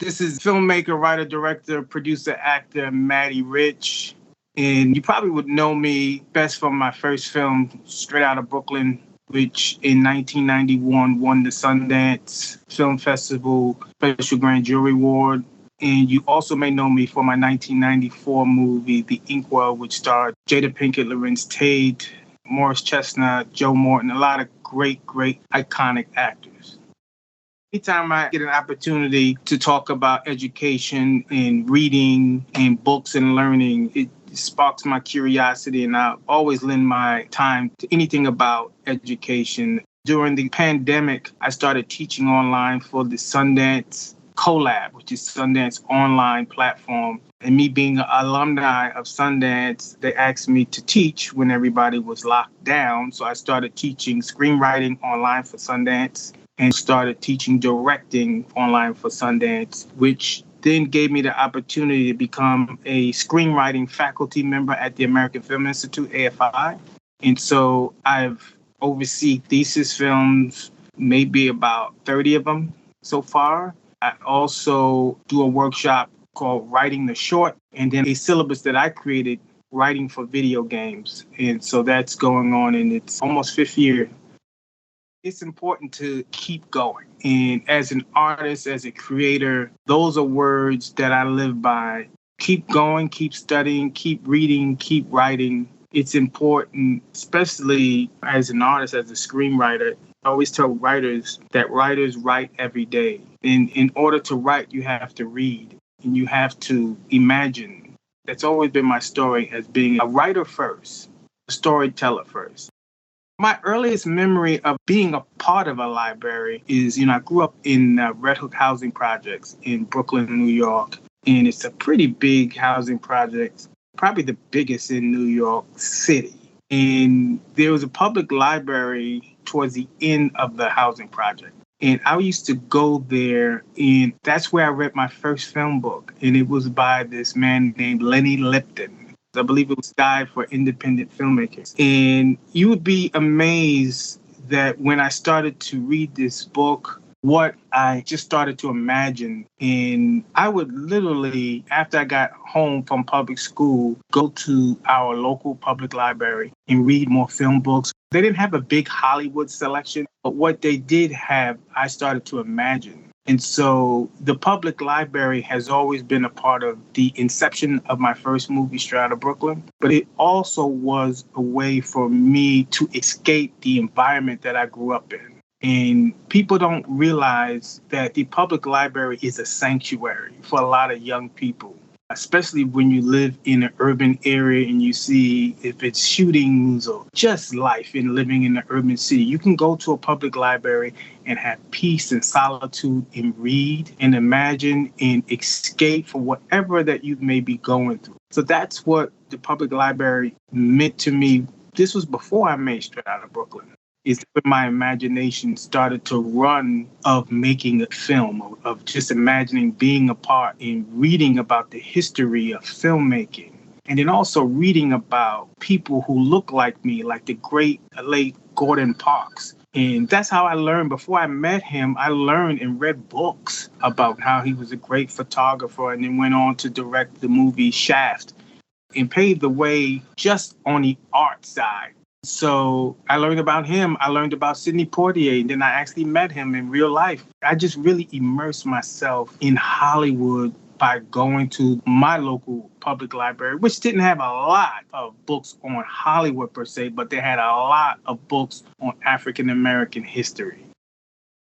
This is filmmaker, writer, director, producer, actor, Matty Rich. And you probably would know me best from my first film, Straight Outta Brooklyn, which in 1991 won the Sundance Film Festival Special Grand Jury Award. And you also may know me for my 1994 movie, The Inkwell, which starred Jada Pinkett, Lorenz Tate, Morris Chestnut, Joe Morton, a lot of great iconic actors. Anytime I get an opportunity to talk about education and reading and books and learning, it sparks my curiosity, and I always lend my time to anything about education. During the pandemic, I started teaching online for the Sundance Collab, which is Sundance online platform. And me being an alumni of Sundance, they asked me to teach when everybody was locked down. So I started teaching screenwriting online for Sundance and started teaching directing online for Sundance, which then gave me the opportunity to become a screenwriting faculty member at the American Film Institute, AFI. And so I've overseen thesis films, maybe about 30 of them so far. I also do a workshop called Writing the Short, and then a syllabus that I created, Writing for Video Games. And so that's going on in its almost fifth year. It's important to keep going. And as an artist, as a creator, those are words that I live by. Keep going, keep studying, keep reading, keep writing. It's important, especially as an artist, as a screenwriter. I always tell writers that writers write every day. And in order to write, you have to read and you have to imagine. That's always been my story as being a writer first, a storyteller first. My earliest memory of being a part of a library is, I grew up in Red Hook housing projects in Brooklyn, New York. And it's a pretty big housing project, probably the biggest in New York City. And there was a public library towards the end of the housing project. And I used to go there, and that's where I read my first film book. And it was by this man named Lenny Lipton. I believe it was Guide for Independent Filmmakers. And you would be amazed that when I started to read this book, what I just started to imagine. And I would literally, after I got home from public school, go to our local public library and read more film books. They didn't have a big Hollywood selection, but what they did have, I started to imagine. And so the public library has always been a part of the inception of my first movie, Straight Outta Brooklyn. But it also was a way for me to escape the environment that I grew up in. And people don't realize that the public library is a sanctuary for a lot of young people, especially when you live in an urban area and you see if it's shootings or just life in living in an urban city. You can go to a public library and have peace and solitude and read and imagine and escape from whatever that you may be going through. So that's what the public library meant to me. This was before I made Straight Outta Brooklyn. Is when my imagination started to run of making a film, of just imagining being a part and reading about the history of filmmaking. And then also reading about people who look like me, like the great late Gordon Parks. And that's how I learned. Before I met him, I learned and read books about how he was a great photographer and then went on to direct the movie Shaft and paved the way just on the art side. So I learned about him. I learned about Sidney Poitier, and then I actually met him in real life. I just really immersed myself in Hollywood by going to my local public library, which didn't have a lot of books on Hollywood per se, but they had a lot of books on African American history.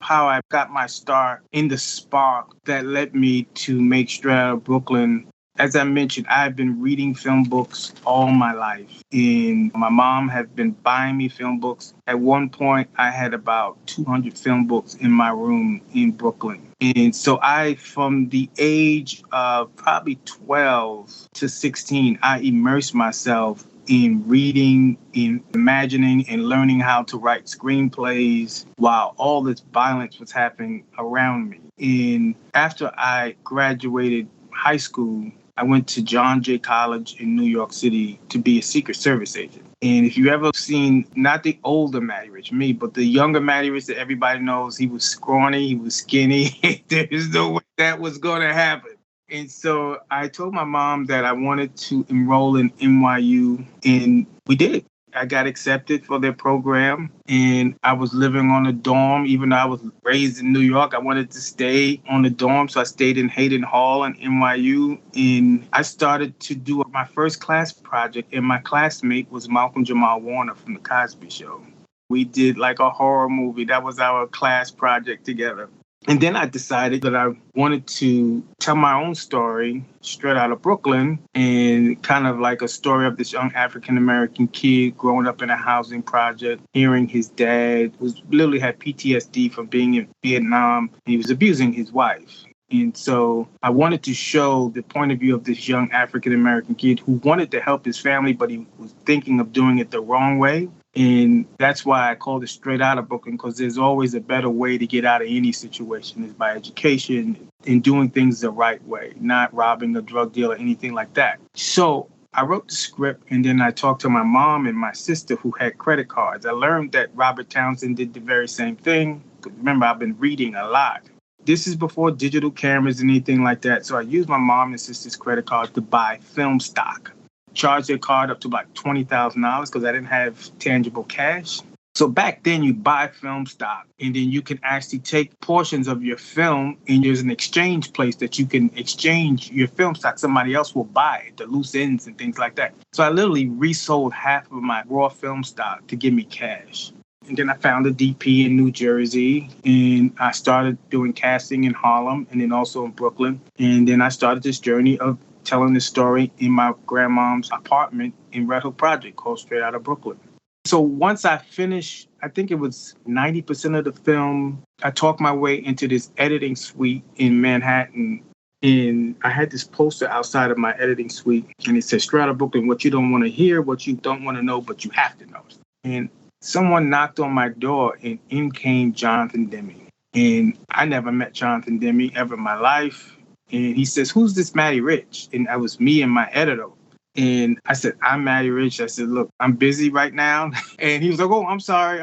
How I got my start in the spark that led me to make Straight Outta Brooklyn. As I mentioned, I've been reading film books all my life. And my mom has been buying me film books. At one point, I had about 200 film books in my room in Brooklyn. And so from the age of probably 12 to 16, I immersed myself in reading, in imagining, and learning how to write screenplays while all this violence was happening around me. And after I graduated high school, I went to John Jay College in New York City to be a Secret Service agent. And if you ever seen, not the older Matty Rich, me, but the younger Matty Rich that everybody knows, he was scrawny, he was skinny. There's no way that was going to happen. And so I told my mom that I wanted to enroll in NYU, and we did. I got accepted for their program, and I was living on a dorm. Even though I was raised in New York, I wanted to stay on the dorm, so I stayed in Hayden Hall in NYU, and I started to do my first class project, and my classmate was Malcolm Jamal Warner from The Cosby Show. We did like a horror movie. That was our class project together. And then I decided that I wanted to tell my own story straight out of Brooklyn, and kind of like a story of this young African-American kid growing up in a housing project, hearing his dad, who literally had PTSD from being in Vietnam. He was abusing his wife. And so I wanted to show the point of view of this young African-American kid who wanted to help his family, but he was thinking of doing it the wrong way. And that's why I called it Straight Out of Brooklyn, because there's always a better way to get out of any situation, is by education and doing things the right way, not robbing a drug dealer or anything like that. So I wrote the script, and then I talked to my mom and my sister who had credit cards. I learned that Robert Townsend did the very same thing. Remember, I've been reading a lot. This is before digital cameras and anything like that. So I used my mom and sister's credit cards to buy film stock. Charge their card up to like $20,000 because I didn't have tangible cash. So back then you buy film stock, and then you can actually take portions of your film, and there's an exchange place that you can exchange your film stock. Somebody else will buy it, the loose ends and things like that. So I literally resold half of my raw film stock to give me cash. And then I found a DP in New Jersey, and I started doing casting in Harlem and then also in Brooklyn. And then I started this journey of telling the story in my grandmom's apartment in Red Hook Project called Straight Out of Brooklyn. So once I finished, I think it was 90% of the film, I talked my way into this editing suite in Manhattan. And I had this poster outside of my editing suite, and it said, Straight Out of Brooklyn, what you don't want to hear, what you don't want to know, but you have to know. And someone knocked on my door, and in came Jonathan Demme. And I never met Jonathan Demme ever in my life. And he says, who's this Matty Rich? And that was me and my editor. And I said, I'm Matty Rich. I said, look, I'm busy right now. And he was like, oh, I'm sorry.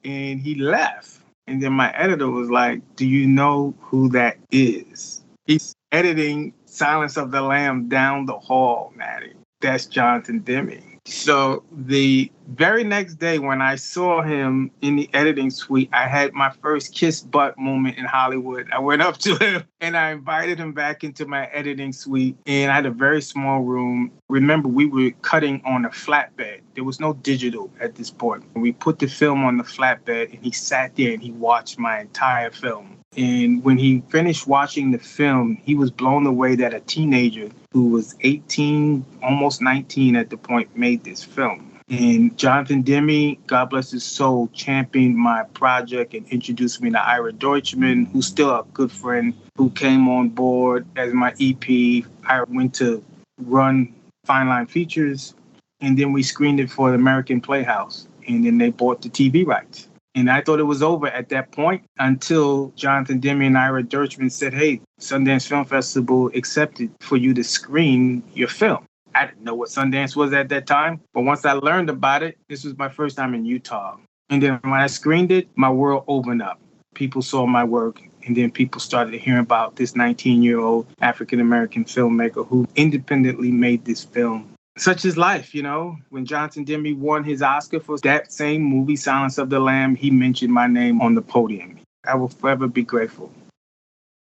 And he left. And then my editor was like, do you know who that is? He's editing Silence of the Lamb down the hall, Matty. That's Jonathan Demme. So the very next day when I saw him in the editing suite, I had my first kiss butt moment in Hollywood. I went up to him and I invited him back into my editing suite, and I had a very small room. Remember, we were cutting on a flatbed. There was no digital at this point. We put the film on the flatbed, and he sat there and he watched my entire film. And when he finished watching the film, he was blown away that a teenager who was 18, almost 19 at the point, made this film. And Jonathan Demme, God bless his soul, championed my project and introduced me to Ira Deutschman, who's still a good friend, who came on board as my EP. I went to run Fine Line Features, and then we screened it for the American Playhouse, and then they bought the TV rights. And I thought it was over at that point until Jonathan Demme and Ira Deutschman said, hey, Sundance Film Festival accepted for you to screen your film. I didn't know what Sundance was at that time, but once I learned about it, this was my first time in Utah. And then when I screened it, my world opened up. People saw my work, and then people started hearing about this 19-year-old African-American filmmaker who independently made this film. Such is life, you know. When Jonathan Demme won his Oscar for that same movie, Silence of the Lamb, he mentioned my name on the podium. I will forever be grateful.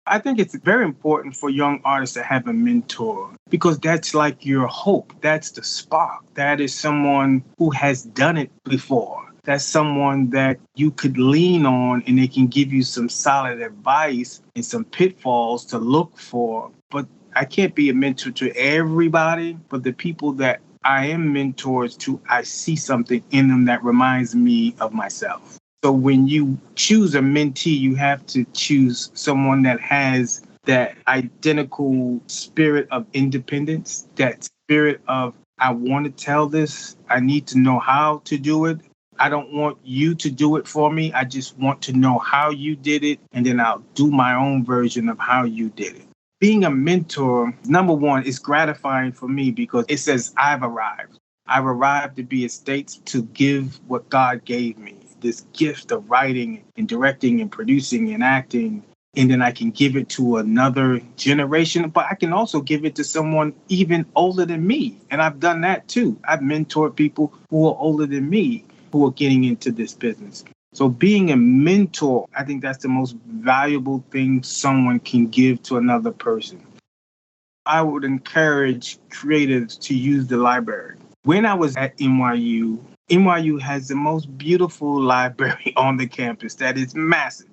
I think it's very important for young artists to have a mentor, because that's like your hope. That's the spark. That is someone who has done it before. That's someone that you could lean on, and they can give you some solid advice and some pitfalls to look for. But I can't be a mentor to everybody, but the people that I am mentors to, I see something in them that reminds me of myself. So when you choose a mentee, you have to choose someone that has that identical spirit of independence, that spirit of, I want to tell this, I need to know how to do it. I don't want you to do it for me. I just want to know how you did it, and then I'll do my own version of how you did it. Being a mentor, number one, is gratifying for me because it says I've arrived. I've arrived to be a state to give what God gave me, this gift of writing and directing and producing and acting. And then I can give it to another generation, but I can also give it to someone even older than me. And I've done that too. I've mentored people who are older than me who are getting into this business. So being a mentor, I think that's the most valuable thing someone can give to another person. I would encourage creatives to use the library. When I was at NYU has the most beautiful library on the campus that is massive.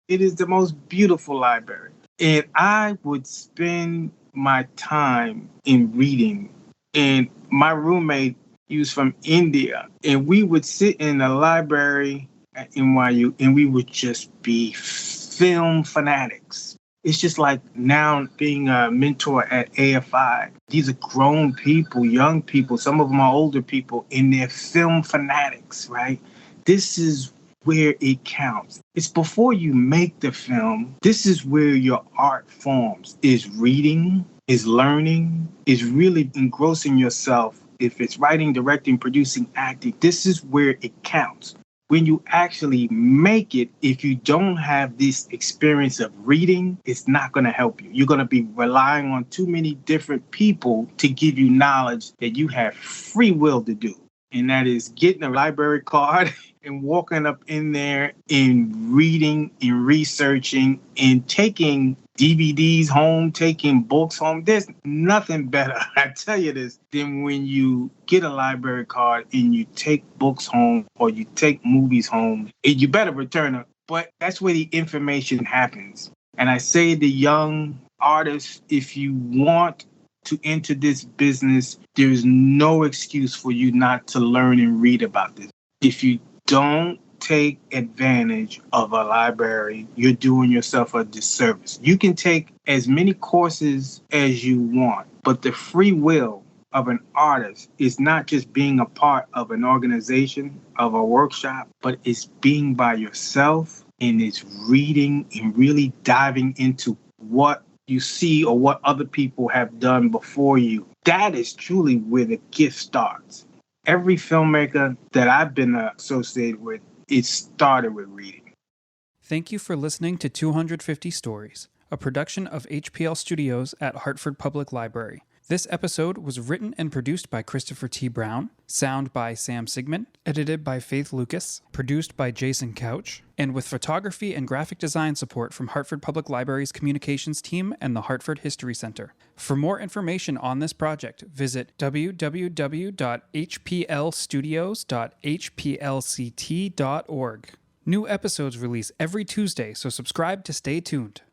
It is the most beautiful library. And I would spend my time in reading. And my roommate, he was from India. And we would sit in the library at NYU and we would just be film fanatics. It's just like now being a mentor at AFI. These are grown people, young people. Some of them are older people, and they're film fanatics, right? This is where it counts. It's before you make the film. This is where your art forms, is reading, is learning, is really engrossing yourself. If it's writing, directing, producing, acting, this is where it counts. When you actually make it, if you don't have this experience of reading, it's not going to help you. You're going to be relying on too many different people to give you knowledge that you have free will to do. And that is getting a library card and walking up in there and reading and researching and taking DVDs home, taking books home. There's nothing better, I tell you this, than when you get a library card and you take books home or you take movies home. And you better return them. But that's where the information happens. And I say to young artists, if you want to enter this business, there is no excuse for you not to learn and read about this. If you don't take advantage of a library, you're doing yourself a disservice. You can take as many courses as you want, but the free will of an artist is not just being a part of an organization, of a workshop, but it's being by yourself and it's reading and really diving into what you see or what other people have done before you. That is truly where the gift starts. Every filmmaker that I've been associated with, it started with reading. Thank you for listening to 250 Stories, a production of HPL Studios at Hartford Public Library. This episode was written and produced by Christopher T. Brown, sound by Sam Sigmund, edited by Faith Lucas, produced by Jason Couch, and with photography and graphic design support from Hartford Public Library's communications team and the Hartford History Center. For more information on this project, visit www.hplstudios.hplct.org. New episodes release every Tuesday, so subscribe to stay tuned.